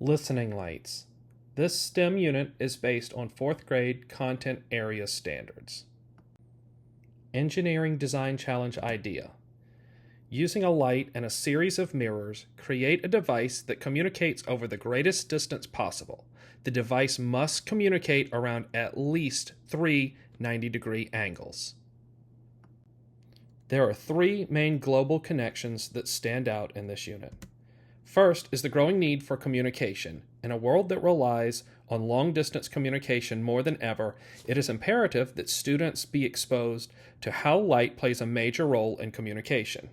Listening lights. This STEM unit is based on 4th grade content area standards. Engineering Design Challenge idea. Using a light and a series of mirrors, create a device that communicates over the greatest distance possible. The device must communicate around at least 3 90-degree angles. There are 3 main global connections that stand out in this unit. First is the growing need for communication. In a world that relies on long-distance communication more than ever, it is imperative that students be exposed to how light plays a major role in communication.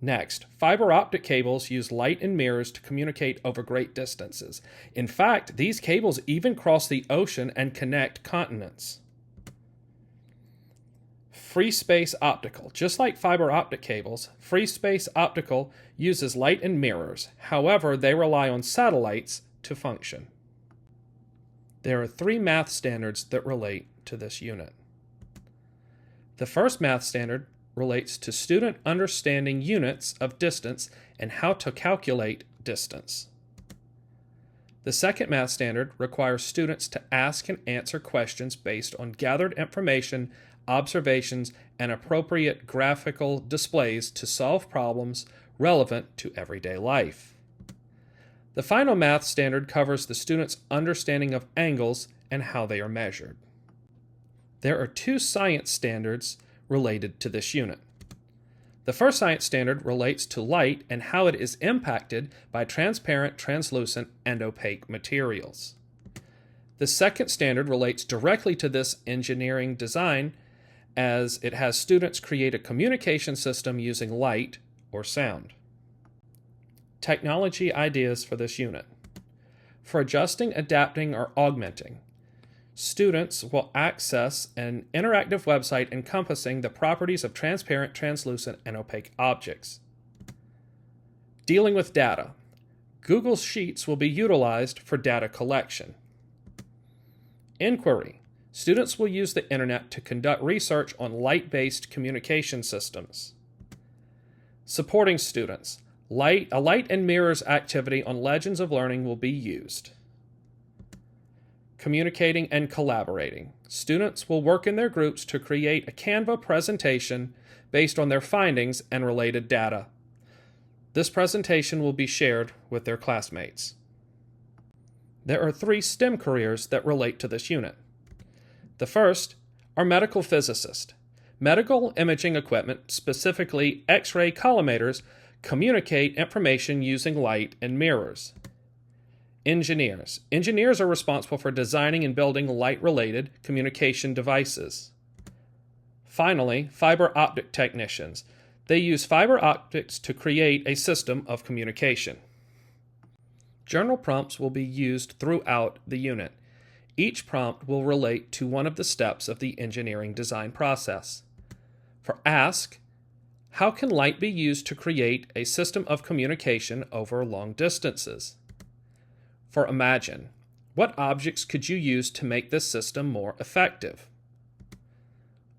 Next, fiber optic cables use light and mirrors to communicate over great distances. In fact, these cables even cross the ocean and connect continents. Free space optical. Just like fiber optic cables, free space optical uses light and mirrors. However, they rely on satellites to function. There are 3 math standards that relate to this unit. The first math standard relates to student understanding units of distance and how to calculate distance. The second math standard requires students to ask and answer questions based on gathered information, observations, and appropriate graphical displays to solve problems relevant to everyday life. The final math standard covers the student's understanding of angles and how they are measured. There are 2 science standards related to this unit. The first science standard relates to light and how it is impacted by transparent, translucent, and opaque materials. The second standard relates directly to this engineering design, as it has students create a communication system using light or sound. Technology ideas for this unit. For adjusting, adapting, or augmenting, students will access an interactive website encompassing the properties of transparent, translucent, and opaque objects. Dealing with data. Google Sheets will be utilized for data collection. Inquiry. Students will use the internet to conduct research on light-based communication systems. Supporting students. A light and mirrors activity on Legends of Learning will be used. Communicating and collaborating. Students will work in their groups to create a Canva presentation based on their findings and related data. This presentation will be shared with their classmates. There are 3 STEM careers that relate to this unit. The first are medical physicists. Medical imaging equipment, specifically X-ray collimators, communicate information using light and mirrors. Engineers. Engineers are responsible for designing and building light-related communication devices. Finally, fiber optic technicians. They use fiber optics to create a system of communication. Journal prompts will be used throughout the unit. Each prompt will relate to one of the steps of the engineering design process. For Ask, how can light be used to create a system of communication over long distances? For Imagine, what objects could you use to make this system more effective?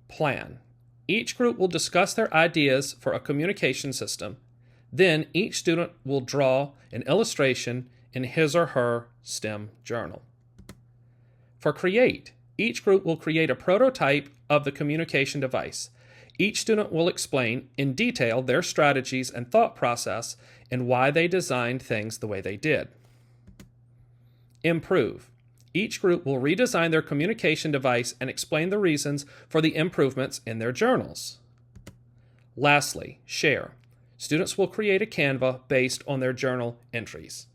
Plan. Each group will discuss their ideas for a communication system. Then each student will draw an illustration in his or her STEM journal. For Create, each group will create a prototype of the communication device. Each student will explain in detail their strategies and thought process and why they designed things the way they did. Improve. Each group will redesign their communication device and explain the reasons for the improvements in their journals. Lastly, Share. Students will create a Canva based on their journal entries.